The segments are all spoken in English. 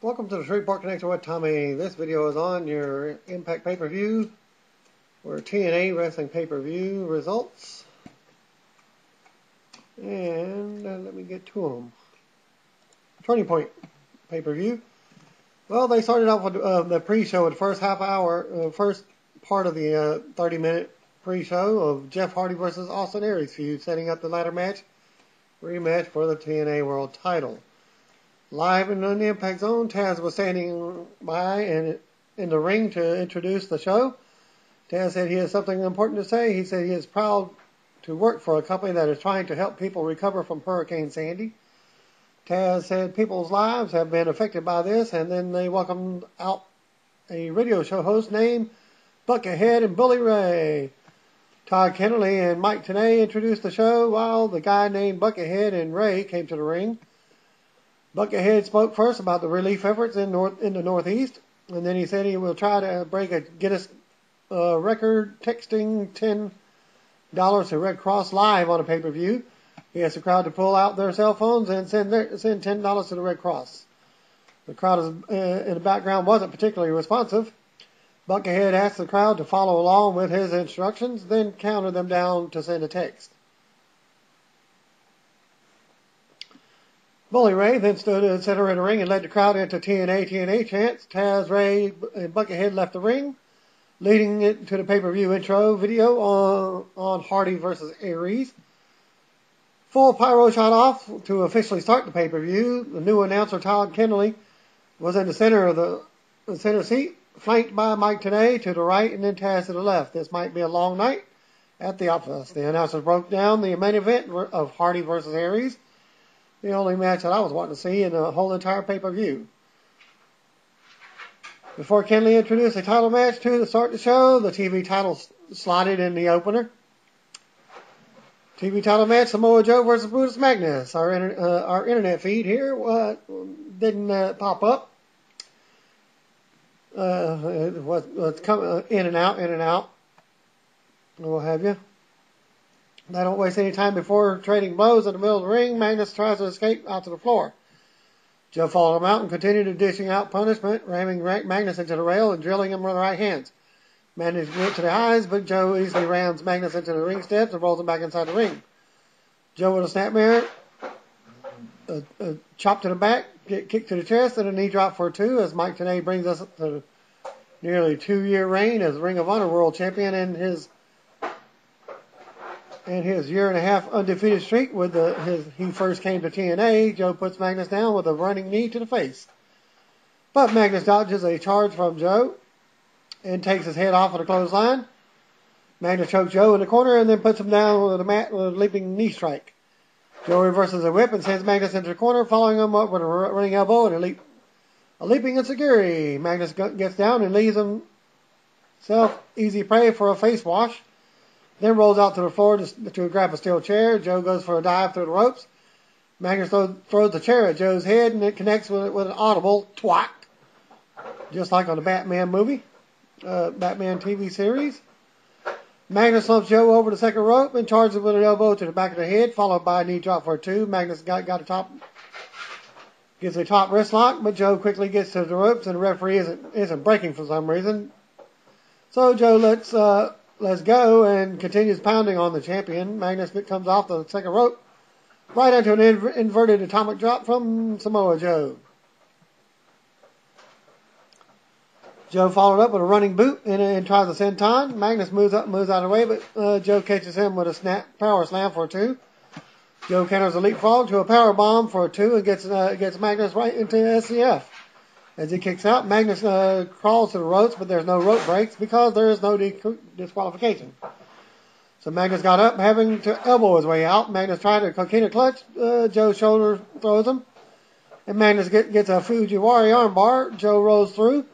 Welcome to the Shreveport Connection with Tommy. This video is on your Impact pay-per-view or TNA Wrestling pay-per-view results. And let me get to them. Turning Point pay-per-view. Well, they started off with the pre-show, the first half hour, first part of the 30-minute pre-show of Jeff Hardy versus Austin Aries feud, setting up the ladder match, rematch for the TNA World Title. Live in the Impact Zone, Taz was standing by and in the ring to introduce the show. Taz said he has something important to say. He said he is proud to work for a company that is trying to help people recover from Hurricane Sandy. Taz said people's lives have been affected by this, and then they welcomed out a radio show host named Buckethead and Bully Ray. Todd Kennedy and Mike Tenay introduced the show while the guy named Buckethead and Ray came to the ring. Buckethead spoke first about the relief efforts in the Northeast, and then he said he will try to break a Guinness record texting $10 to Red Cross live on a pay-per-view. He asked the crowd to pull out their cell phones and send $10 to the Red Cross. The crowd in the background wasn't particularly responsive. Buckethead asked the crowd to follow along with his instructions, then counted them down to send a text. Bully Ray then stood in the center of the ring and led the crowd into TNA chants. Taz, Ray, and Buckethead left the ring, leading it to the pay-per-view intro video on Hardy versus Aries. Full pyro shot off to officially start the pay-per-view. The new announcer, Todd Kennedy, was in the center of the center seat, flanked by Mike Tenay to the right and then Taz to the left. This might be a long night at the office. The announcers broke down the main event of Hardy versus Aries, the only match that I was wanting to see in the whole entire pay-per-view. Before Kennedy introduced a title match to start the show, the TV title slotted in the opener. TV title match, Samoa Joe versus Brutus Magnus. Our internet feed here didn't pop up. It was coming in and out. What have you. They don't waste any time before trading blows in the middle of the ring. Magnus tries to escape out to the floor. Joe followed him out and continued dishing out punishment, ramming Magnus into the rail and drilling him with the right hands. Magnus went to the eyes, but Joe easily rams Magnus into the ring steps and rolls him back inside the ring. Joe with a snapmare, a chop to the back, kick to the chest, and a knee drop for two as Mike Tenay brings us to the nearly 2-year reign as Ring of Honor World Champion and his year-and-a-half undefeated streak with he first came to TNA. Joe puts Magnus down with a running knee to the face. But Magnus dodges a charge from Joe and takes his head off of the clothesline. Magnus chokes Joe in the corner and then puts him down with a leaping knee strike. Joe reverses a whip and sends Magnus into the corner, following him up with a running elbow and a leaping enziguri. Magnus gets down and leaves himself easy prey for a face wash. Then rolls out to the floor to grab a steel chair. Joe goes for a dive through the ropes. Magnus throws the chair at Joe's head, and it connects with an audible twat, just like on the Batman movie, Batman TV series. Magnus slumps Joe over the second rope and charges with an elbow to the back of the head, followed by a knee drop for a two. Magnus gets a top wrist lock, but Joe quickly gets to the ropes, and the referee isn't breaking for some reason. So Joe lets go and continues pounding on the champion. Magnus comes off the second rope right into an inverted atomic drop from Samoa Joe. Joe followed up with a running boot and tries a senton. Magnus moves out of the way, but Joe catches him with a power slam for a two. Joe counters a leapfrog to a power bomb for a two and gets Magnus right into SCF. As he kicks out, Magnus crawls to the ropes, but there's no rope breaks because there is no disqualification. So Magnus got up, having to elbow his way out. Magnus tried a coquina clutch. Joe's shoulder throws him. And Magnus gets a Fujiwara armbar. Joe rolls through.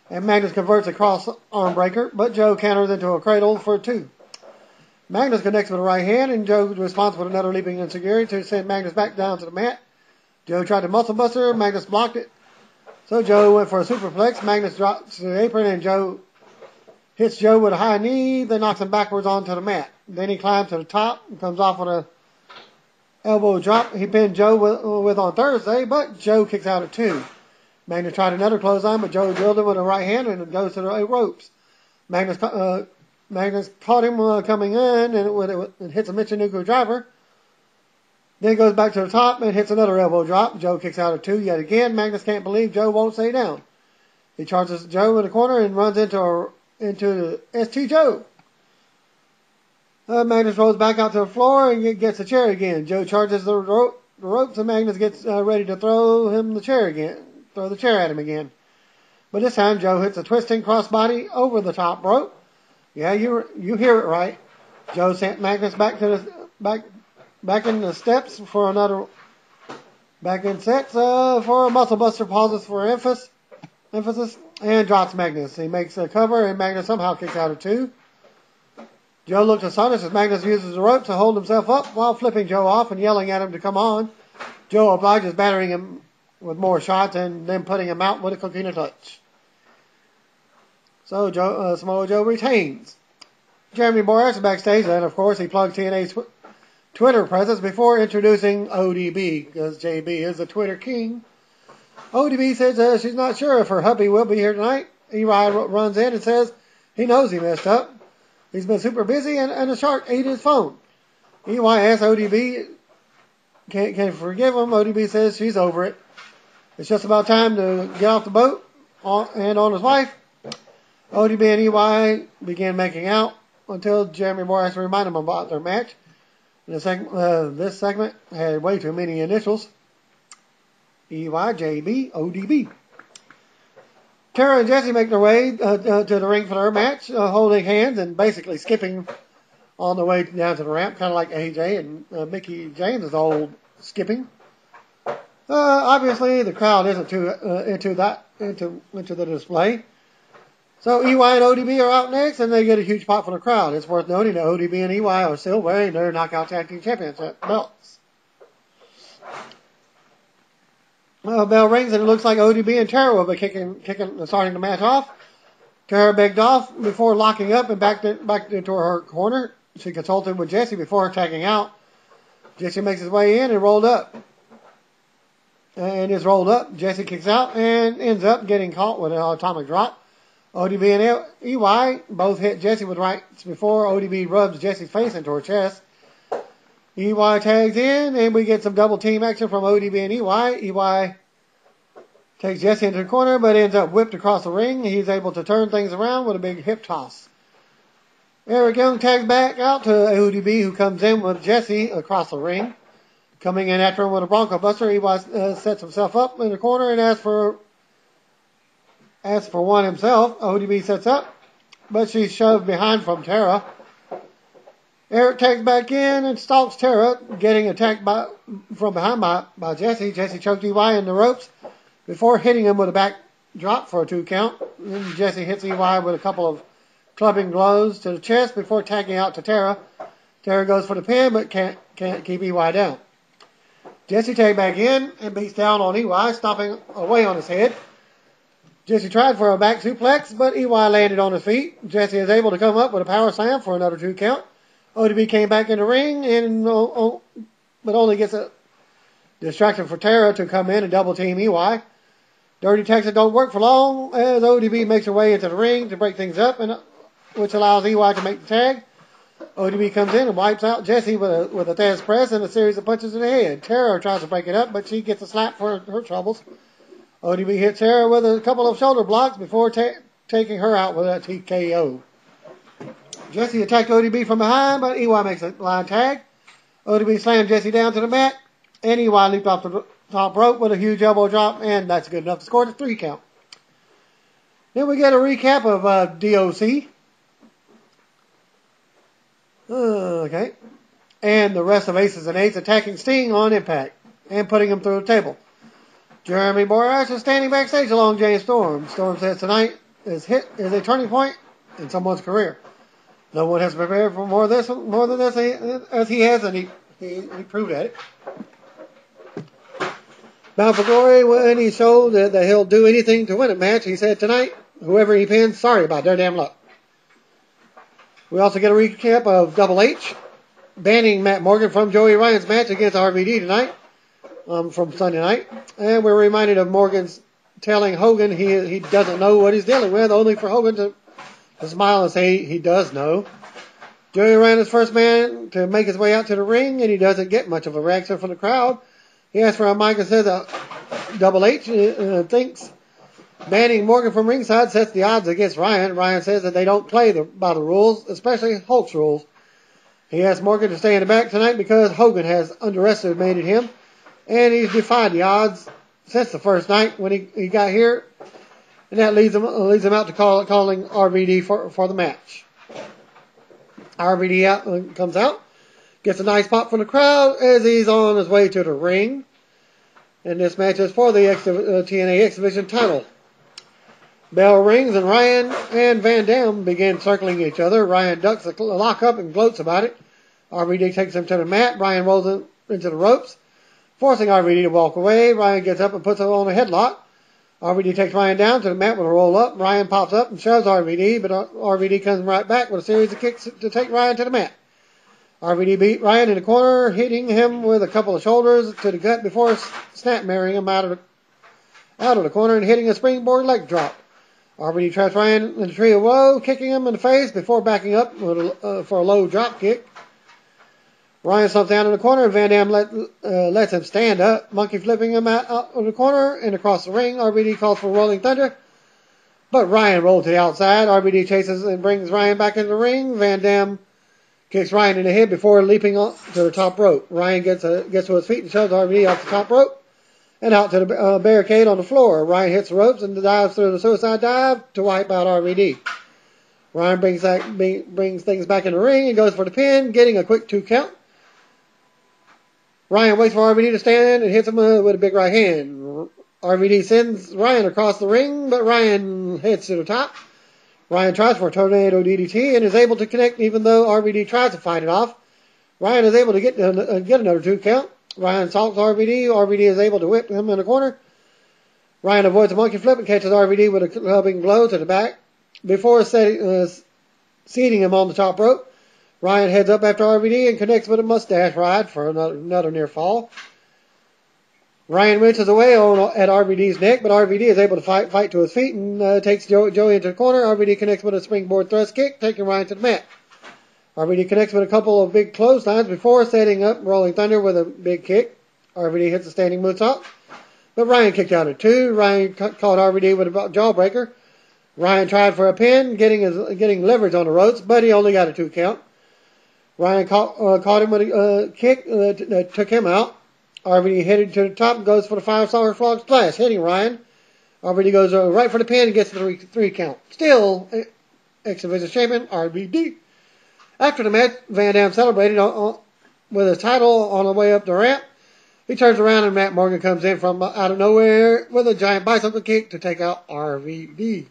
And Magnus converts a cross arm breaker, but Joe counters into a cradle for two. Magnus connects with a right hand, and Joe responds with another leaping enziguri to send Magnus back down to the mat. Joe tried to muscle buster. Magnus blocked it. So Joe went for a superplex. Magnus drops to the apron and Joe hits Joe with a high knee, then knocks him backwards onto the mat. Then he climbs to the top and comes off with a elbow drop he pinned Joe with on Thursday, but Joe kicks out at 2. Magnus tried another clothesline, but Joe drilled him with a right hand and goes to the ropes. Magnus caught him coming in and hits a Michinoku driver. Then goes back to the top and hits another elbow drop. Joe kicks out of 2 yet again. Magnus can't believe Joe won't stay down. He charges Joe in the corner and runs into the ST Joe. Magnus rolls back out to the floor and gets the chair again. Joe charges the ropes and Magnus gets ready to throw the chair at him again. But this time Joe hits a twisting crossbody over the top rope. Yeah, you hear it right. Joe sent Magnus back in the steps for another back in sets for a muscle buster, pauses for emphasis, and drops Magnus. He makes a cover and Magnus somehow kicks out of 2. Joe looks astonished as Magnus uses the rope to hold himself up while flipping Joe off and yelling at him to come on. Joe obliges, battering him with more shots and then putting him out with a coquina touch. So Samoa Joe retains. Jeremy Borash is backstage, and of course he plugs TNA's Twitter presence before introducing ODB, because JB is the Twitter king. ODB says she's not sure if her hubby will be here tonight. EY runs in and says he knows he messed up. He's been super busy and a shark ate his phone. EY asks ODB can forgive him. ODB says she's over it. It's just about time to get off the boat and on his wife. ODB and EY began making out until Jeremy Borash reminded him about their match. This segment had way too many initials. EY, JB, ODB. Tara and Jesse make their way to the ring for their match, holding hands and basically skipping on the way down to the ramp, kind of like AJ and Mickie James' old skipping. Obviously, the crowd isn't too into the display. So EY and ODB are out next, and they get a huge pop from the crowd. It's worth noting that ODB and EY are still wearing their Knockout Tag Team Championship belts. Bell rings, and it looks like ODB and Tara will be starting the match off. Tara begged off before locking up and back into her corner. She consulted with Jesse before tagging out. Jesse makes his way in and rolled up. And is rolled up. Jesse kicks out and ends up getting caught with an atomic drop. ODB and EY both hit Jesse with rights before ODB rubs Jesse's face into her chest. EY tags in, and we get some double team action from ODB and EY. EY takes Jesse into the corner, but ends up whipped across the ring. He's able to turn things around with a big hip toss. Eric Young tags back out to ODB, who comes in with Jesse across the ring. Coming in after him with a Bronco Buster, EY sets himself up in the corner and asks for one himself. ODB sets up, but she's shoved behind from Tara. Eric tags back in and stalks Tara, getting attacked from behind by Jesse. Jesse choked EY in the ropes before hitting him with a back drop for a 2 count. Then Jesse hits EY with a couple of clubbing blows to the chest before tagging out to Tara. Tara goes for the pin, but can't keep EY down. Jesse tagged back in and beats down on EY, stomping away on his head. Jesse tried for a back suplex, but EY landed on his feet. Jesse is able to come up with a power slam for another 2 count. ODB came back in the ring, but only gets a distraction for Tara to come in and double team EY. Dirty Texas don't work for long as ODB makes her way into the ring to break things up, which allows EY to make the tag. ODB comes in and wipes out Jesse with a Thesz press and a series of punches in the head. Tara tries to break it up, but she gets a slap for her troubles. ODB hits Tara with a couple of shoulder blocks before taking her out with a TKO. Jesse attacked ODB from behind, but EY makes a line tag. ODB slammed Jesse down to the mat, and EY leaped off the top rope with a huge elbow drop, and that's good enough to score the 3 count. Then we get a recap of DOC. Okay. And the rest of Aces and Eights attacking Sting on Impact and putting him through the table. Jeremy Borash is standing backstage along James Storm. Storm says tonight is a turning point in someone's career. No one has prepared for more than this as he has, and he proved at it. Bound for Glory, when he showed that he'll do anything to win a match, he said tonight, whoever he pins, sorry about their damn luck. We also get a recap of Double H banning Matt Morgan from Joey Ryan's match against RVD tonight, from Sunday night. And we're reminded of Morgan's telling Hogan he doesn't know what he's dealing with, only for Hogan to smile and say he does know. Joey Ryan is first man to make his way out to the ring, and he doesn't get much of a reaction from the crowd. He asks for a mic and says Double H thinks banning Morgan from ringside sets the odds against Ryan. Ryan says that they don't play by the rules, especially Hulk's rules. He asks Morgan to stay in the back tonight because Hogan has underestimated him, and he's defied the odds since the first night when he got here, and that leads him out to calling RVD for the match. RVD comes out, gets a nice pop from the crowd as he's on his way to the ring. And this match is for the TNA X Division title. Bell rings and Ryan and Van Dam begin circling each other. Ryan ducks a lockup and gloats about it. RVD takes him to the mat. Ryan rolls him into the ropes, forcing RVD to walk away. Ryan gets up and puts him on a headlock. RVD takes Ryan down to the mat with a roll up. Ryan pops up and shoves RVD, but RVD comes right back with a series of kicks to take Ryan to the mat. RVD beat Ryan in the corner, hitting him with a couple of shoulders to the gut before snap-marrying him out of the corner and hitting a springboard leg drop. RVD traps Ryan in the tree of woe, kicking him in the face before backing up for a low drop kick. Ryan slumps down in the corner, and Van Dam lets him stand up, monkey flipping him out of the corner and across the ring. RVD calls for Rolling Thunder, but Ryan rolled to the outside. RVD chases and brings Ryan back into the ring. Van Dam kicks Ryan in the head before leaping to the top rope. Ryan gets to his feet and shoves RVD off the top rope and out to the barricade on the floor. Ryan hits the ropes and dives through the suicide dive to wipe out RVD. Ryan brings things back in the ring and goes for the pin, getting a quick 2 count. Ryan waits for RVD to stand and hits him with a big right hand. RVD sends Ryan across the ring, but Ryan heads to the top. Ryan tries for a tornado DDT and is able to connect even though RVD tries to fight it off. Ryan is able to get another 2 count. Ryan assaults RVD. RVD is able to whip him in the corner. Ryan avoids a monkey flip and catches RVD with a clubbing blow to the back before seating him on the top rope. Ryan heads up after RVD and connects with a mustache ride for another near fall. Ryan wrenches away at RVD's neck, but RVD is able to fight to his feet and takes Joey into the corner. RVD connects with a springboard thrust kick, taking Ryan to the mat. RVD connects with a couple of big clotheslines before setting up Rolling Thunder with a big kick. RVD hits a standing moonsault, but Ryan kicked out at 2. Ryan caught RVD with a jawbreaker. Ryan tried for a pin, getting leverage on the ropes, but he only got a 2 count. Ryan caught him with a kick that took him out. RVD headed to the top and goes for the 5-star frog splash, hitting Ryan. RVD goes right for the pin and gets the 3 count. Still, X Division champion, RVD. After the match, Van Dam celebrated with his title on the way up the ramp. He turns around and Matt Morgan comes in from out of nowhere with a giant bicycle kick to take out RVD.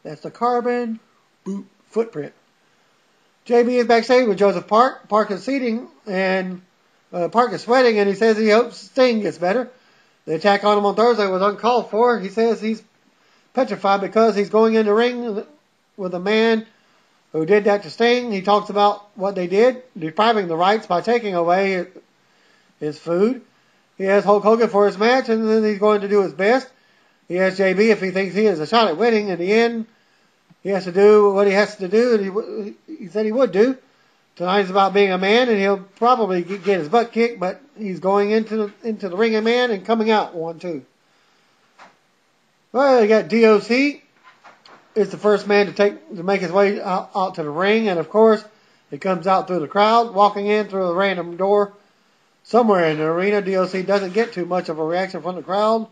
That's the carbon boot footprint. JB is backstage with Joseph Park. Park is seating and Park is sweating and he says he hopes Sting gets better. The attack on him on Thursday was uncalled for. He says he's petrified because he's going in the ring with a man who did that to Sting. He talks about what they did, depriving the rights by taking away his food. He asks Hulk Hogan for his match and then he's going to do his best. He asks JB if he thinks he has a shot at winning. In the end, he has to do what he has to do, and he said he would do. Tonight is about being a man, and he'll probably get his butt kicked, but he's going into the ring a man and coming out 1-2. Well, you got DOC. Is the first man to make his way out to the ring, and of course, he comes out through the crowd, walking in through a random door somewhere in the arena. DOC doesn't get too much of a reaction from the crowd.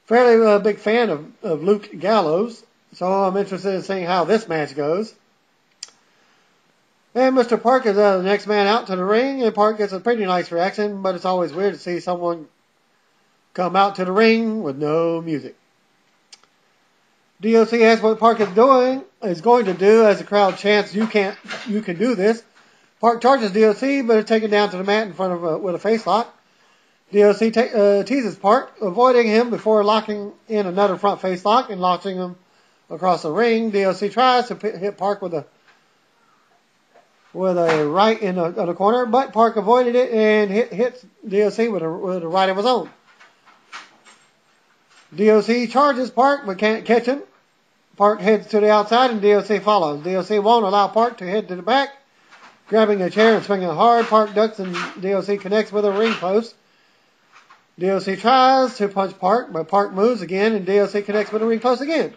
Fairly big fan of Luke Gallows. So I'm interested in seeing how this match goes. And Mr. Park is the next man out to the ring, and Park gets a pretty nice reaction, but it's always weird to see someone come out to the ring with no music. DOC asks what Park is going to do as the crowd chants, you can do this. Park charges DOC, but is taken down to the mat in front of with a face lock. DOC teases Park, avoiding him before locking in another front face lock and launching him across the ring. DOC tries to hit Park with a with a right in the corner, but Park avoided it and hits DOC with a right of his own. DOC charges Park but can't catch him. Park heads to the outside and DOC follows. DOC won't allow Park to head to the back. Grabbing a chair and swinging hard, Park ducks and DOC connects with a ring post. DOC tries to punch Park, but Park moves again and DOC connects with a ring post again.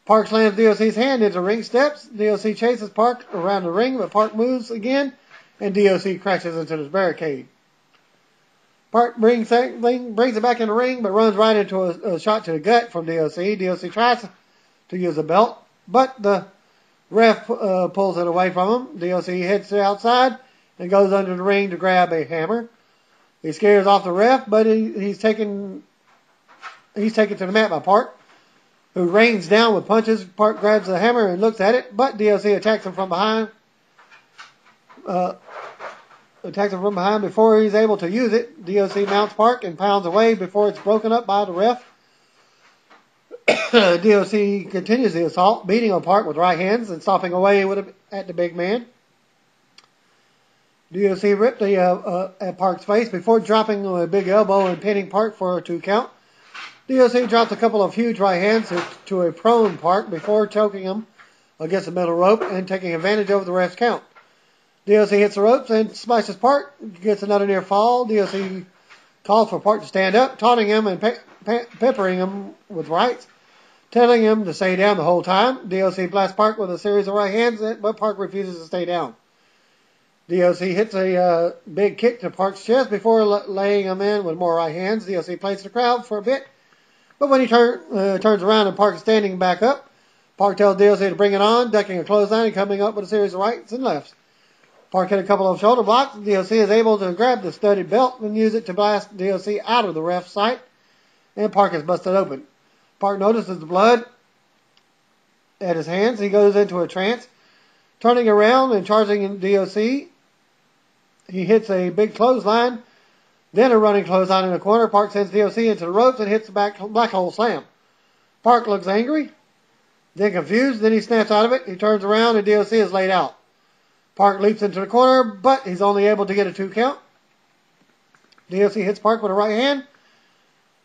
Park slams DOC's hand into ring steps. DOC chases Park around the ring, but Park moves again and DOC crashes into the barricade. Park brings it back in the ring, but runs right into a shot to the gut from DOC. DOC tries to use a belt, but the ref pulls it away from him. DOC heads to the outside and goes under the ring to grab a hammer. He scares off the ref, but he's taken to the mat by Park, who rains down with punches. Park grabs the hammer and looks at it, but DOC attacks him from behind. Before he's able to use it. DOC mounts Park and pounds away before it's broken up by the ref. DOC continues the assault, beating on Park with right hands and stomping away at the big man. DOC ripped at Park's face before dropping a big elbow and pinning Park for a 2 count. DOC drops a couple of huge right hands to a prone Park before choking him against the middle rope and taking advantage of the ref's count. DOC hits the ropes and smashes Park, gets another near fall. DOC calls for Park to stand up, taunting him and peppering him with rights, telling him to stay down the whole time. DOC blasts Park with a series of right hands, but Park refuses to stay down. DOC hits a big kick to Park's chest before laying him in with more right hands. DOC plays the crowd for a bit, but when he turns around and Park is standing back up, Park tells DOC to bring it on, ducking a clothesline and coming up with a series of rights and lefts. Park hit a couple of shoulder blocks. DOC is able to grab the studded belt and use it to blast DOC out of the ref's sight, and Park is busted open. Park notices the blood at his hands. He goes into a trance, turning around and charging DOC. He hits a big clothesline, then a running clothesline in the corner. Park sends DOC into the ropes and hits the black hole slam. Park looks angry, then confused, then he snaps out of it. He turns around and DOC is laid out. Park leaps into the corner, but he's only able to get a 2 count. DOC hits Park with a right hand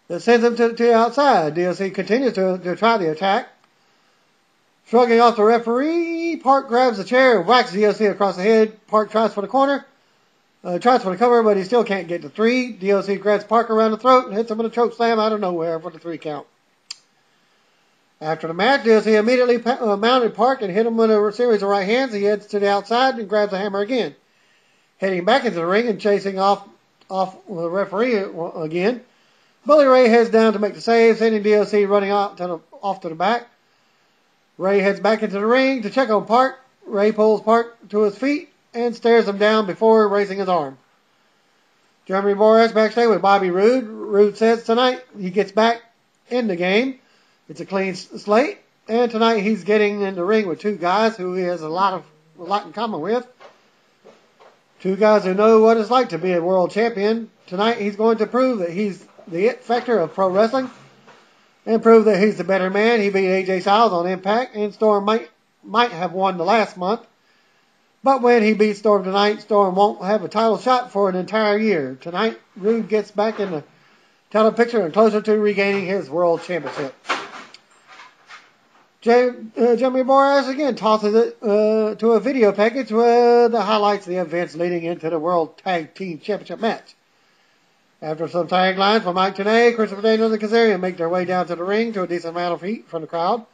that sends him to the outside. DOC continues to try the attack. Shrugging off the referee, Park grabs the chair and whacks DOC across the head. Park tries for the cover, but he still can't get to 3. DOC grabs Park around the throat and hits him with a choke slam out of nowhere for the 3 count. After the match, DOC immediately mounted Park and hit him with a series of right hands. He heads to the outside and grabs the hammer again. Heading back into the ring and chasing off the referee again, Bully Ray heads down to make the save, sending DOC running off to the back. Ray heads back into the ring to check on Park. Ray pulls Park to his feet and stares him down before raising his arm. Jeremy Borash backstage with Bobby Roode. Roode says tonight he gets back in the game. It's a clean slate, and tonight he's getting in the ring with 2 guys who he has a lot in common with. 2 guys who know what it's like to be a world champion. Tonight he's going to prove that he's the it factor of pro wrestling and prove that he's the better man. He beat AJ Styles on Impact, and Storm might have won the last month. But when he beats Storm tonight, Storm won't have a title shot for an entire year. Tonight, Roode gets back in the title picture and closer to regaining his world championship. Jeremy Borash again tosses it to a video package with the highlights of the events leading into the World Tag Team Championship match. After some tag lines from Mike Tenay, Christopher Daniels and Kazarian make their way down to the ring to a decent amount of heat from the crowd.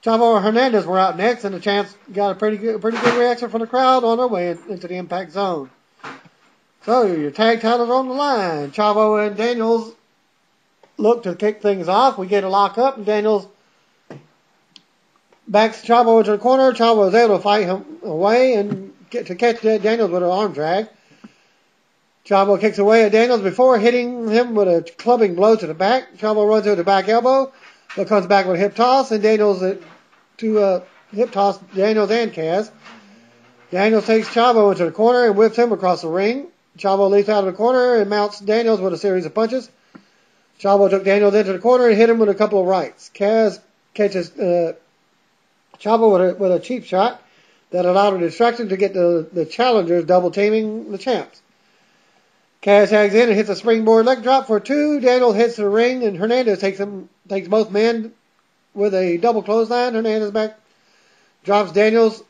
Chavo and Hernandez were out next, and the Champs got a pretty good reaction from the crowd on their way into the Impact Zone. So your tag titles are on the line. Chavo and Daniels look to kick things off. We get a lock up, and Daniels backs Chavo into the corner. Chavo is able to fight him away and to catch Daniels with an arm drag. Chavo kicks away at Daniels before hitting him with a clubbing blow to the back. Chavo runs into the back elbow, but comes back with a hip toss, and Daniels hip toss Daniels and Kaz. Daniels takes Chavo into the corner and whips him across the ring. Chavo leaps out of the corner and mounts Daniels with a series of punches. Chavo took Daniels into the corner and hit him with a couple of rights. Kaz catches Chavo with a cheap shot. that allowed a distraction to get the challengers double teaming the champs. Kaz tags in and hits a springboard leg drop for 2. Daniels hits the ring and Hernandez takes both men with a double clothesline. Hernandez back drops Daniels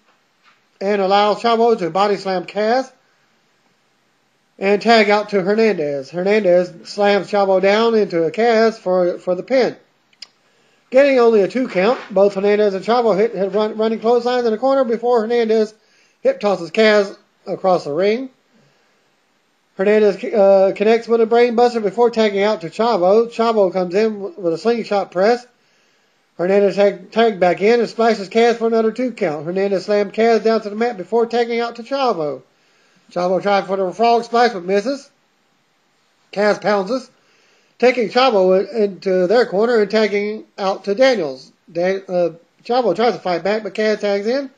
and allows Chavo to body slam Kaz and tag out to Hernandez. Hernandez slams Chavo down into a Kaz for the pin. Getting only a 2 count, both Hernandez and Chavo hit running clotheslines in the corner before Hernandez hip tosses Kaz across the ring. Hernandez connects with a brain buster before tagging out to Chavo. Chavo comes in with a slingshot press. Hernandez tagged back in and splashes Kaz for another 2 count. Hernandez slammed Kaz down to the mat before tagging out to Chavo. Chavo tried for the frog splash but misses. Kaz pounces, taking Chavo into their corner and tagging out to Daniels. Chavo tries to fight back, but Kaz tags in.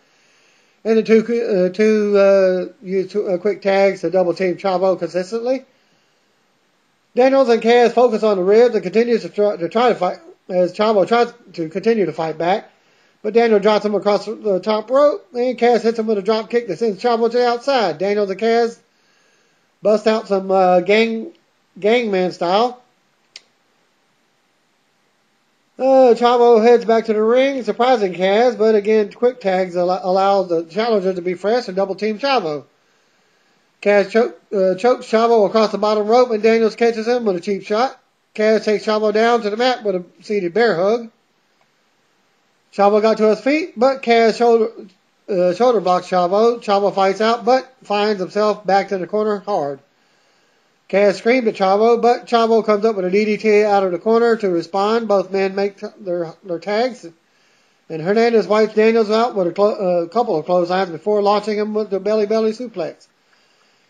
And the two use quick tags to double team Chavo consistently. Daniels and Kaz focus on the ribs and continues to try to fight as Chavo tries to continue to fight back. But Daniel drops him across the top rope and Kaz hits him with a drop kick that sends Chavo to the outside. Daniels and Kaz bust out some gangman style. Chavo heads back to the ring, surprising Kaz, but again, quick tags allow the challenger to be fresh and double team Chavo. Kaz chokes Chavo across the bottom rope, and Daniels catches him with a cheap shot. Kaz takes Chavo down to the mat with a seated bear hug. Chavo got to his feet, but Kaz shoulder blocks Chavo. Chavo fights out, but finds himself back in the corner hard. Kaz screamed at Chavo, but Chavo comes up with a DDT out of the corner to respond. Both men make their tags. And Hernandez wipes Daniels out with a couple of clotheslines before launching him with the belly-belly suplex.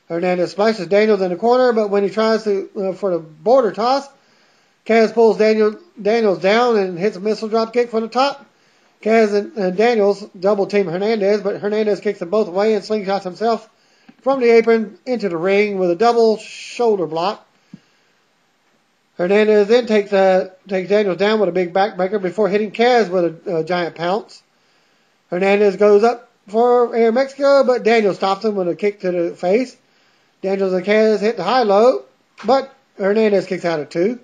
Hernandez splashes Daniels in the corner, but when he tries for the border toss, Kaz pulls Daniels down and hits a missile drop kick from the top. Kaz and Daniels double team Hernandez, but Hernandez kicks them both away and slingshots himself from the apron into the ring with a double shoulder block. Hernandez then takes Daniels down with a big backbreaker before hitting Kaz with a giant pounce. Hernandez goes up for Air Mexico, but Daniels stops him with a kick to the face. Daniels and Kaz hit the high-low, but Hernandez kicks out at 2.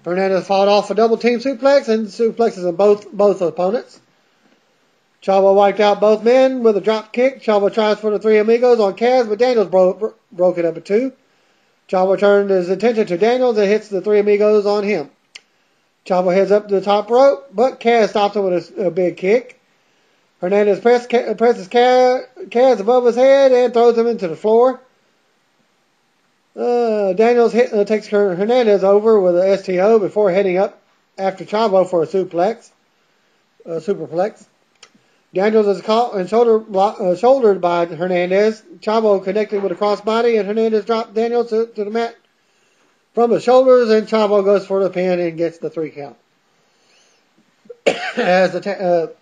Hernandez fought off a double team suplex and suplexes on both opponents. Chavo wiped out both men with a drop kick. Chavo tries for the Three Amigos on Kaz, but Daniels broke it up at 2. Chavo turned his attention to Daniels and hits the Three Amigos on him. Chavo heads up to the top rope, but Kaz stops him with a big kick. Hernandez presses Kaz above his head and throws him into the floor. Daniels takes Hernandez over with a STO before heading up after Chavo for a superplex. Daniels is caught and shouldered by Hernandez. Chavo connected with a crossbody, and Hernandez dropped Daniels to the mat from the shoulders, and Chavo goes for the pin and gets the 3 count. As the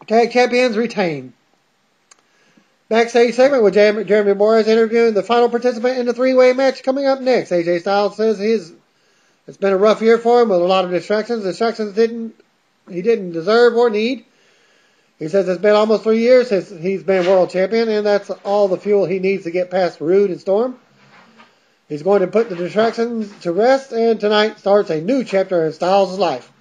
tag champions retain. Backstage segment with Jeremy Borash interviewing the final participant in the 3-way match coming up next. AJ Styles says it's been a rough year for him with a lot of distractions. He didn't deserve or need. He says it's been almost 3 years since he's been world champion, and that's all the fuel he needs to get past Rude and Storm. He's going to put the distractions to rest, and tonight starts a new chapter in Styles' life.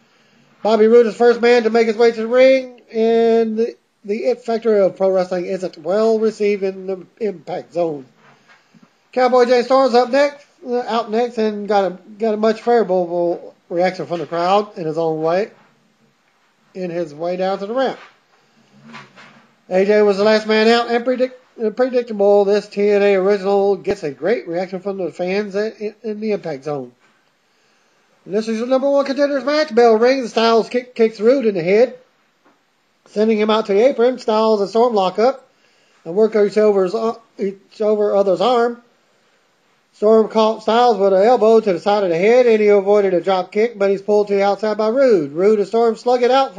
Bobby Roode is the first man to make his way to the ring, and the it factor of pro wrestling isn't well received in the Impact Zone. Cowboy Jay Storm's out next, and got a much favorable reaction from the crowd in his way down to the ramp. AJ was the last man out and predictable. This TNA original gets a great reaction from the fans in the Impact Zone. And this is the number 1 contenders match. Bell rings. Styles kicks Rude in the head, sending him out to the apron. Styles and Storm lock up and work each over other's arm. Storm caught Styles with an elbow to the side of the head, and he avoided a drop kick, but he's pulled to the outside by Rude. Rude and Storm slug it out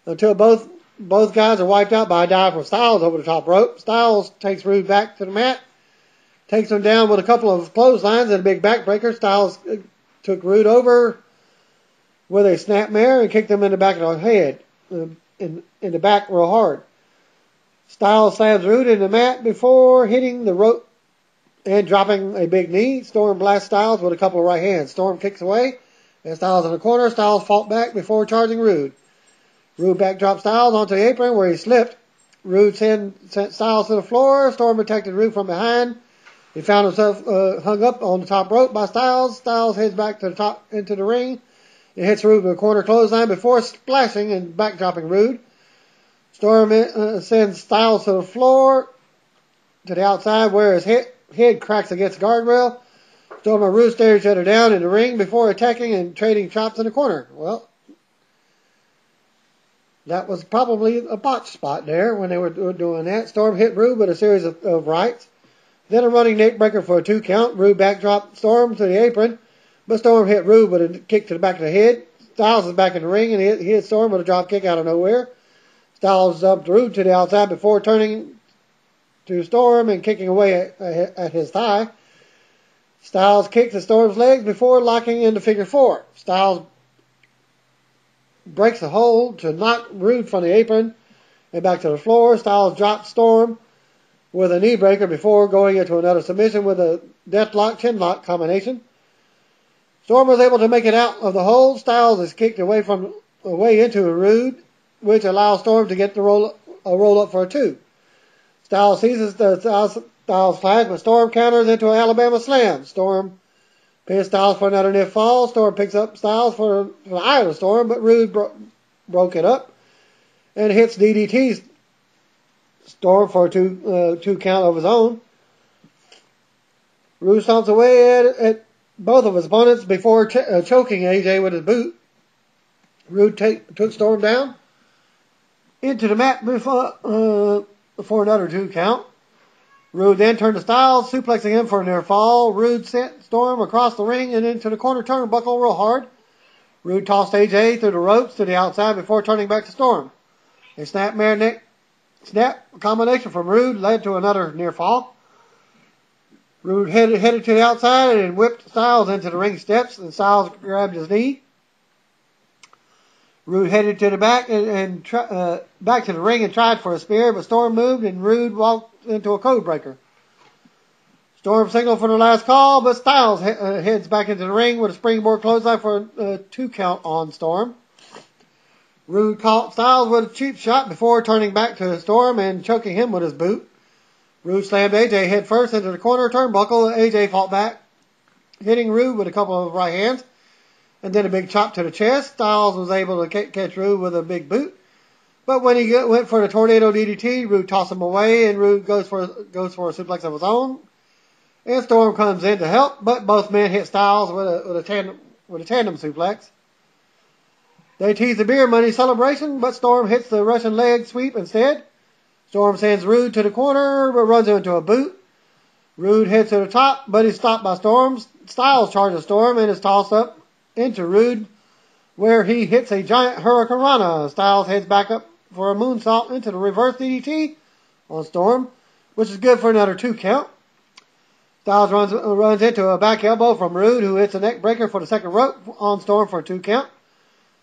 until both guys are wiped out by a dive from Styles over the top rope. Styles takes Rude back to the mat, takes him down with a couple of clotheslines and a big backbreaker. Styles took Rude over with a snapmare and kicked him in the back of the head. in the back real hard. Styles slams Rude in the mat before hitting the rope and dropping a big knee. Storm blasts Styles with a couple of right hands. Storm kicks away, and Styles in the corner. Styles fought back before charging Rude. Rude backdropped Styles onto the apron where he slipped. Rude sent Styles to the floor. Storm protected Rude from behind. He found himself hung up on the top rope by Styles. Styles heads back to the top into the ring. He hits Rude with a corner clothesline before splashing and backdropping Rude. Storm sends Styles to the floor, to the outside where his head cracks against the guardrail. Storm and Rude stare each other down in the ring before attacking and trading chops in the corner. Well, that was probably a botch spot there when they were doing that. Storm hit Rude with a series of rights. Then a running neck breaker for a 2 count. Rude backdropped Storm to the apron, but Storm hit Rude with a kick to the back of the head. Styles is back in the ring and he hit Storm with a drop kick out of nowhere. Styles jumped Rude to the outside before turning to Storm and kicking away at his thigh. Styles kicked the Storm's legs before locking into figure 4. Styles breaks a hold to knock Rude from the apron and back to the floor. Styles dropped Storm with a knee breaker before going into another submission with a deathlock chin lock combination. Storm was able to make it out of the hold. Styles is kicked away into a Rude, which allows Storm to get a roll up for a 2. Styles seizes the Styles flag, but Storm counters into an Alabama slam. Storm pins Styles for another near fall. Storm picks up Styles for the eye of the Storm, but Rude broke it up and hits DDT Storm for a 2 count of his own. Rude stomps away at both of his opponents before choking AJ with his boot. Rude took Storm down into the mat before another 2 count. Rude then turned to Styles, suplexing him for a near fall. Rude sent Storm across the ring and into the corner turnbuckle real hard. Rude tossed AJ through the ropes to the outside before turning back to Storm. A snapmare neck snap combination from Rude led to another near fall. Rude headed to the outside and whipped Styles into the ring steps, and Styles grabbed his knee. Rude headed to the back and back to the ring and tried for a spear, but Storm moved and Rude walked into a code breaker. Storm signaled for the last call, but Styles heads back into the ring with a springboard clothesline for a 2 count on Storm. Rude caught Styles with a cheap shot before turning back to Storm and choking him with his boot. Rude slammed AJ head first into the corner turnbuckle. AJ fought back, hitting Rude with a couple of right hands and then a big chop to the chest. Styles was able to catch Rude with a big boot. But when he went for the tornado DDT, Rude tossed him away, and Rude goes for a suplex of his own. And Storm comes in to help, but both men hit Styles with a tandem suplex. They tease the beer money celebration, but Storm hits the Russian leg sweep instead. Storm sends Rude to the corner, but runs him into a boot. Rude heads to the top, but he's stopped by Storm. Styles charges Storm and is tossed up into Rude, where he hits a giant hurricanrana. Styles heads back up for a moonsault into the reverse DDT on Storm, which is good for another 2 count. Styles runs into a back elbow from Rude, who hits a neck breaker for the second rope on Storm for a 2 count.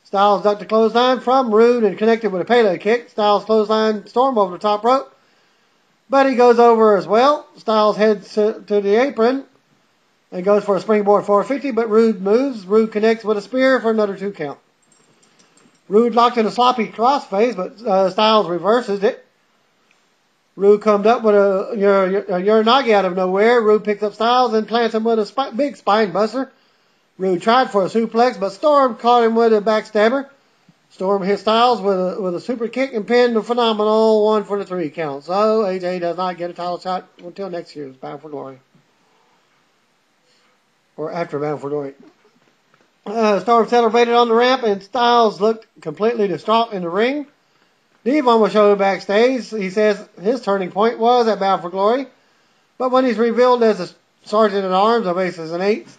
Styles ducked a clothesline from Rude and connected with a Pele kick. Styles clothesline Storm over the top rope, but he goes over as well. Styles heads to the apron and goes for a springboard 450, but Rude moves. Rude connects with a spear for another 2 count. Rude locked in a sloppy crossface, but Styles reverses it. Rude comes up with a Uranagi out of nowhere. Rude picks up Styles and plants him with a big spine buster. Rude tried for a suplex, but Storm caught him with a backstabber. Storm hit Styles with a super kick and pinned the Phenomenal 1 for the 3 count. So AJ does not get a title shot until next year's Bound for Glory. Or after Bound for Glory. Storm celebrated on the ramp, and Styles looked completely distraught in the ring. Devon was shown backstage. He says his turning point was at Bound for Glory, but when he's revealed as a sergeant at arms of Aces and Eights,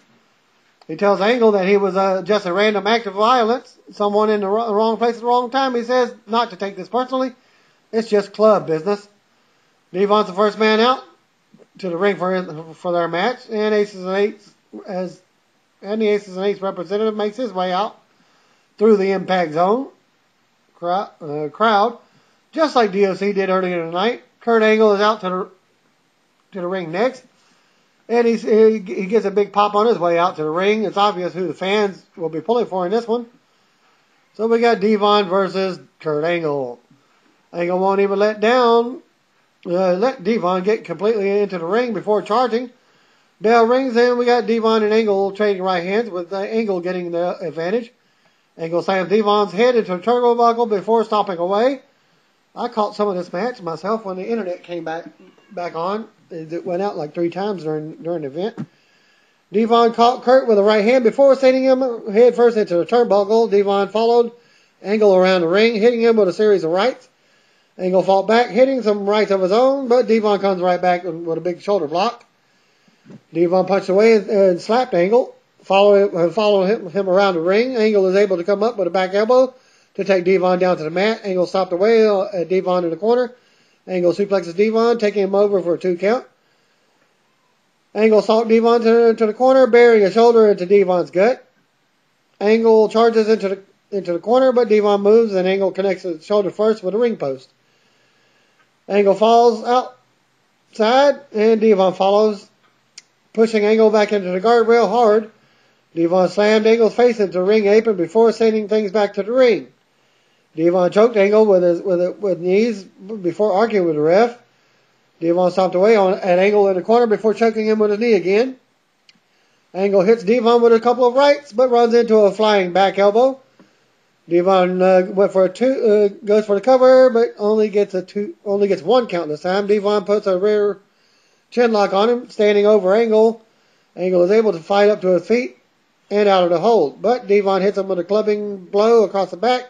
he tells Angle that he was just a random act of violence, someone in the wrong place at the wrong time. He says not to take this personally. It's just club business. Devon's the first man out to the ring for their match, and the Aces and Eights representative makes his way out through the impact zone. crowd, just like DOC did earlier tonight. Kurt Angle is out to the ring next, and he gets a big pop on his way out to the ring. It's obvious who the fans will be pulling for in this one. So we got Devon versus Kurt Angle. Angle won't even let Devon get completely into the ring before charging. Bell rings, and we got Devon and Angle trading right hands, with Angle getting the advantage. Angle slams Devon's head into a turnbuckle before stomping away. I caught some of this match myself when the internet came back on. It went out like 3 times during the event. Devon caught Kurt with a right hand before sending him head first into the turnbuckle. Devon followed Angle around the ring, hitting him with a series of rights. Angle fought back, hitting some rights of his own, but Devon comes right back with a big shoulder block. Devon punched away and slapped Angle. Following him around the ring, Angle is able to come up with a back elbow to take Devon down to the mat. Angle stopped away at Devon in the corner. Angle suplexes Devon, taking him over for a 2 count. Angle stalked Devon to the corner, burying a shoulder into Devon's gut. Angle charges into the corner, but Devon moves, and Angle connects his shoulder first with a ring post. Angle falls outside, and Devon follows, pushing Angle back into the guardrail hard. Devon slammed Angle's face into the ring apron before sending things back to the ring. Devon choked Angle with knees before arguing with the ref. Devon stomped away at Angle in the corner before choking him with his knee again. Angle hits Devon with a couple of rights, but runs into a flying back elbow. Devon goes for the cover, but only gets 1 count this time. Devon puts a rear chin lock on him, standing over Angle. Angle is able to fight up to his feet and out of the hold, but Devon hits him with a clubbing blow across the back.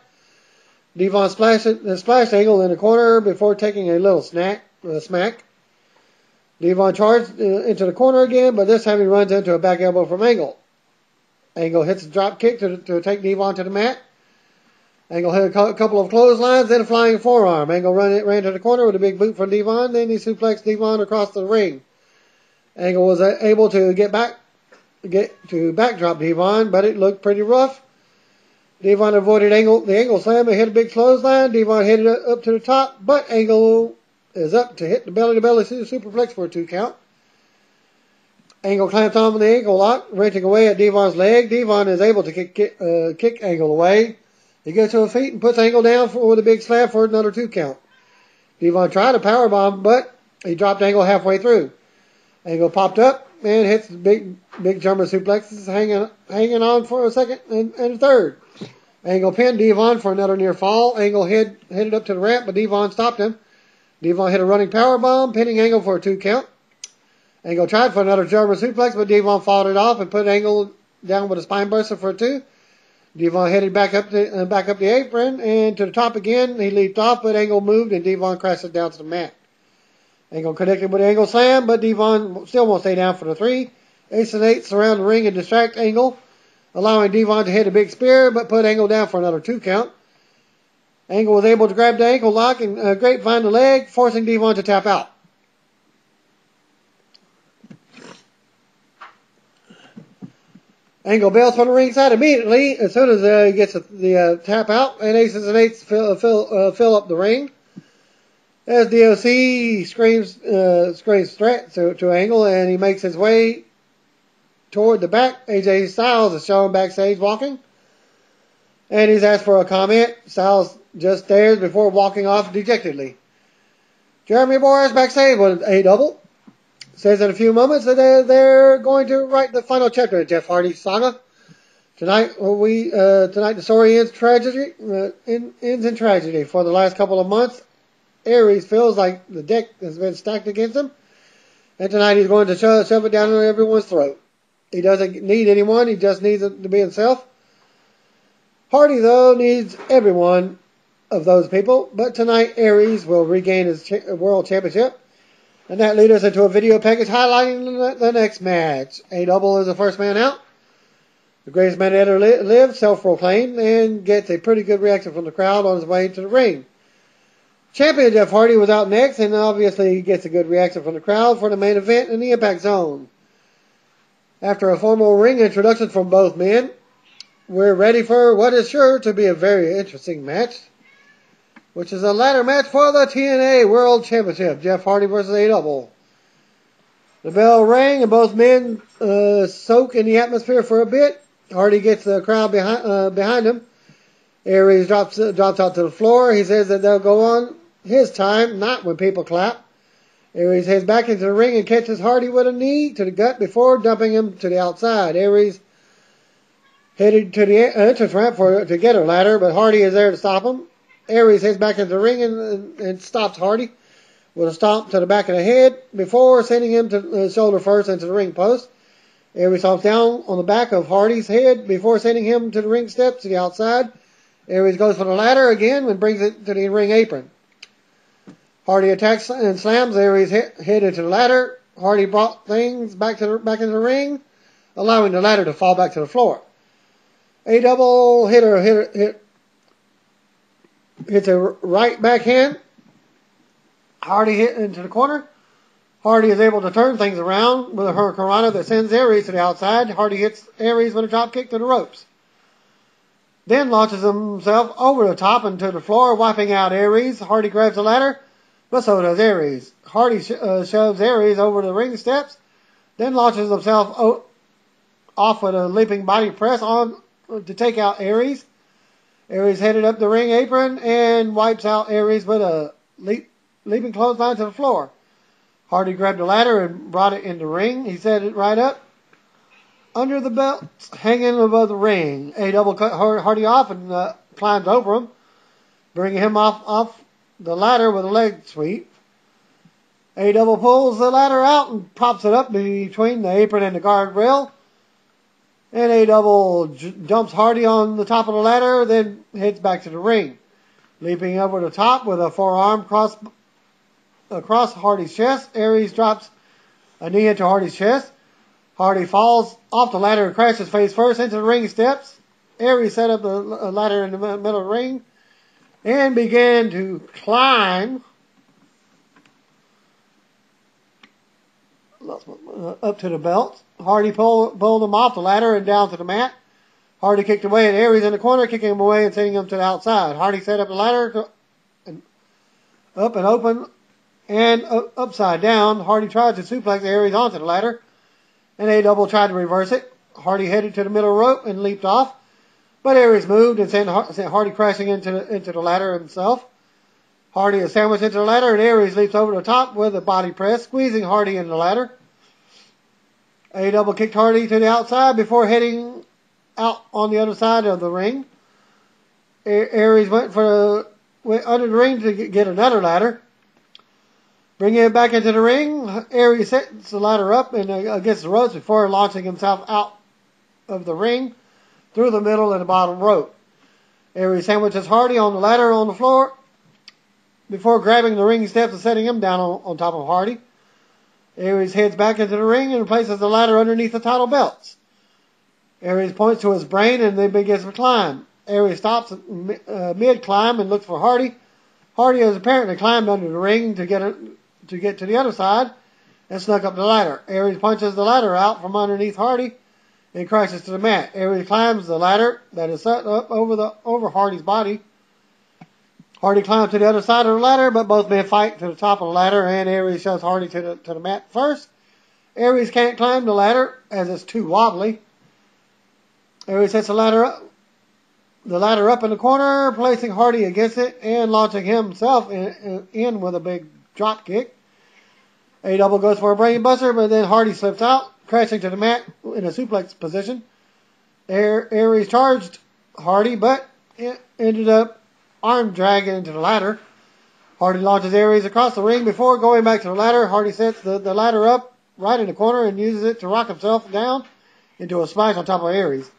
Devon splashed Angle in the corner before taking a little smack. Devon charged into the corner again, but this time he runs into a back elbow from Angle. Angle hits a drop kick to take Devon to the mat. Angle hit a couple of clotheslines, then a flying forearm. Angle ran to the corner with a big boot from Devon, then he suplexed Devon across the ring. Angle was able to backdrop Devon, but it looked pretty rough. Devon avoided the Angle slam and hit a big clothesline. Devon headed up to the top, but Angle is up to hit the belly-to-belly superplex for a 2 count. Angle clamps on with the ankle lock, wrenching away at Devon's leg. Devon is able to kick Angle away. He gets to his feet and puts Angle down with a big slap for another 2 count. Devon tried a powerbomb, but he dropped Angle halfway through. Angle popped up and hits the big German suplexes, hanging on for a second and a third. Angle pinned Devon for another near fall. Angle headed up to the ramp, but Devon stopped him. Devon hit a running powerbomb, pinning Angle for a 2 count. Angle tried for another German suplex, but Devon fought it off and put Angle down with a spine buster for a 2. Devon headed back up the apron and to the top again. He leaped off, but Angle moved and Devon crashed down to the mat. Angle connected with the Angle slam, but Devon still won't stay down for the 3. Ace and 8 surround the ring and distract Angle, allowing Devon to hit a big spear, but put Angle down for another 2 count. Angle was able to grab the ankle lock and grapevine the leg, forcing Devon to tap out. Angle bails from the ringside immediately as soon as he gets the tap out, and Aces and 8s fill up the ring. As DOC screams threat to Angle, and he makes his way toward the back. AJ Styles is shown backstage walking, and he's asked for a comment. Styles just stares before walking off dejectedly. Jeremy Borash backstage with a double. Says in a few moments that they're going to write the final chapter in Jeff Hardy's saga. Tonight the story ends in tragedy. For the last couple of months, Aries feels like the deck has been stacked against him, and tonight he's going to shove it down everyone's throat. He doesn't need anyone; he just needs to be himself. Hardy, though, needs every one of those people, but tonight Aries will regain his world championship. And that leads us into a video package highlighting the next match. A double is the first man out. The greatest man to ever live, self-proclaimed, and gets a pretty good reaction from the crowd on his way to the ring. Champion Jeff Hardy was out next, and obviously he gets a good reaction from the crowd for the main event in the Impact Zone. After a formal ring introduction from both men, we're ready for what is sure to be a very interesting match. which is a ladder match for the TNA World Championship. Jeff Hardy versus A-Double. The bell rang and both men soak in the atmosphere for a bit. Hardy gets the crowd behind him. Aries drops out to the floor. He says that they'll go on his time, not when people clap. Aries heads back into the ring and catches Hardy with a knee to the gut before dumping him to the outside. Aries headed to the entrance ramp to get a ladder, but Hardy is there to stop him. Aries heads back into the ring and stops Hardy with a stomp to the back of the head before sending him to shoulder first into the ring post. Aries stomps down on the back of Hardy's head before sending him to the ring steps to the outside. Aries goes for the ladder again and brings it to the ring apron. Hardy attacks and slams Aries' head into the ladder. Hardy brought things back into the ring, allowing the ladder to fall back to the floor. A-Double hits a right backhand. Hardy hit into the corner. Hardy is able to turn things around with a hurricanrana that sends Aries to the outside. Hardy hits Aries with a drop kick to the ropes. Then launches himself over the top into the floor, wiping out Aries. Hardy grabs the ladder, but so does Aries. Hardy shoves Aries over the ring steps, then launches himself off with a leaping body press on to take out Aries. Aries headed up the ring apron and wipes out Aries with a leaping clothesline to the floor. Hardy grabbed the ladder and brought it in the ring. He set it right up under the belts, hanging above the ring. A-Double cut Hardy off and climbs over him, bringing him off the ladder with a leg sweep. A-Double pulls the ladder out and props it up between the apron and the guardrail. And A-Double jumps Hardy on the top of the ladder, then heads back to the ring. Leaping over the top with a forearm across Hardy's chest, Aries drops a knee into Hardy's chest. Hardy falls off the ladder and crashes face first into the ring steps. Aries set up the ladder in the middle of the ring and began to climb up to the belt. Hardy pulled him off the ladder and down to the mat. Hardy kicked away at Aries in the corner, kicking him away and sending him to the outside. Hardy set up the ladder up and open and upside down. Hardy tried to suplex Aries onto the ladder, and A-Double tried to reverse it. Hardy headed to the middle rope and leaped off, but Aries moved and sent Hardy crashing into the ladder himself. Hardy is sandwiched into the ladder, and Aries leaps over the top with a body press, squeezing Hardy in the ladder. A-Double kicked Hardy to the outside before heading out on the other side of the ring. Aries went under the ring to get another ladder. Bringing it back into the ring, Aries sets the ladder up and against the ropes before launching himself out of the ring through the middle and the bottom rope. Aries sandwiches Hardy on the ladder on the floor before grabbing the ring steps and setting him down on top of Hardy. Aries heads back into the ring and places the ladder underneath the title belts. Aries points to his brain and then begins to climb. Aries stops mid-climb and looks for Hardy. Hardy has apparently climbed under the ring to get to the other side and snuck up the ladder. Aries punches the ladder out from underneath Hardy and crashes to the mat. Aries climbs the ladder that is set up over Hardy's body. Hardy climbs to the other side of the ladder, but both men fight to the top of the ladder, and Aries shoves Hardy to the mat first. Aries can't climb the ladder as it's too wobbly. Aries sets the ladder up in the corner, placing Hardy against it and launching himself in with a big drop kick. A-Double goes for a brain buster, but then Hardy slips out, crashing to the mat in a suplex position. Aries charged Hardy, but it ended up arm dragging into the ladder. Hardy launches Aries across the ring before going back to the ladder. Hardy sets the ladder up right in the corner and uses it to rock himself down into a smash on top of Aries.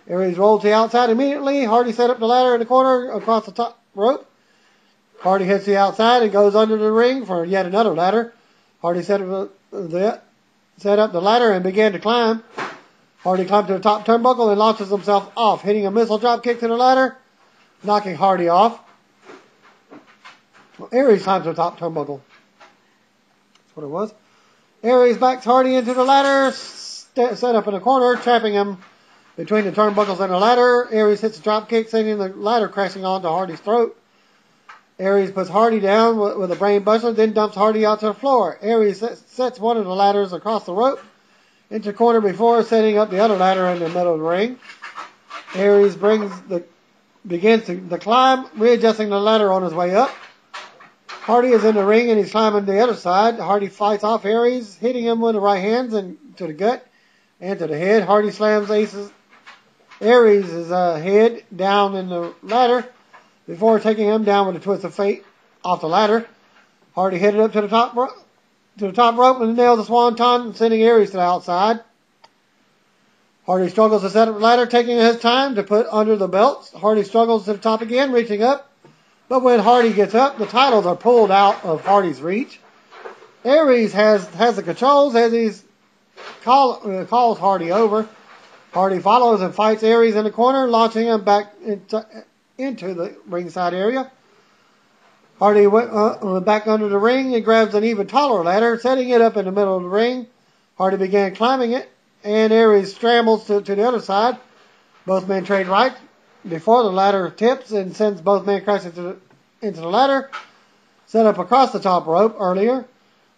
Aries rolls to the outside immediately. Hardy set up the ladder in the corner across the top rope. Hardy hits the outside and goes under the ring for yet another ladder. Hardy set up the ladder and began to climb. Hardy climbed to the top turnbuckle and launches himself off, hitting a missile drop kick to the ladder, knocking Hardy off. Aries climbs to the top turnbuckle. That's what it was. Aries backs Hardy into the ladder, set up in the corner, trapping him between the turnbuckles and the ladder. Aries hits a drop kick, sending the ladder crashing onto Hardy's throat. Aries puts Hardy down with a brain buster, then dumps Hardy out to the floor. Aries sets one of the ladders across the rope into the corner before setting up the other ladder in the middle of the ring. Aries begins the climb, readjusting the ladder on his way up. Hardy is in the ring and he's climbing the other side. Hardy fights off Aries, hitting him with the right hands and to the gut and to the head. Hardy slams Aries' head down in the ladder before taking him down with a twist of fate off the ladder. Hardy hit it up to the top rope and nails the swanton, sending Aries to the outside. Hardy struggles to set up the ladder, taking his time to put under the belts. Hardy struggles to the top again, reaching up. But when Hardy gets up, the titles are pulled out of Hardy's reach. Aries has the controls as he calls Hardy over. Hardy follows and fights Aries in the corner, launching him back into the ringside area. Hardy went back under the ring and grabs an even taller ladder, setting it up in the middle of the ring. Hardy began climbing it, and Aries scrambles to the other side. Both men trade right before the ladder tips and sends both men crashing into the ladder, set up across the top rope earlier.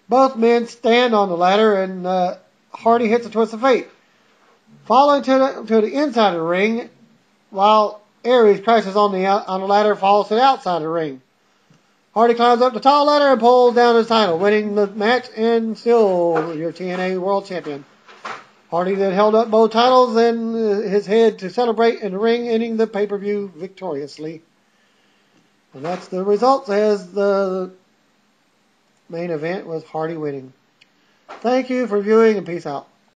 Both men stand on the ladder, and Hardy hits a twist of fate, falling to the inside of the ring, while Aries crashes on the ladder, falls to the outside of the ring. Hardy climbs up the tall ladder and pulls down his title, winning the match and still your TNA World Champion. Hardy then held up both titles and his head to celebrate in the ring, ending the pay-per-view victoriously. And that's the results, as the main event was Hardy winning. Thank you for viewing, and peace out.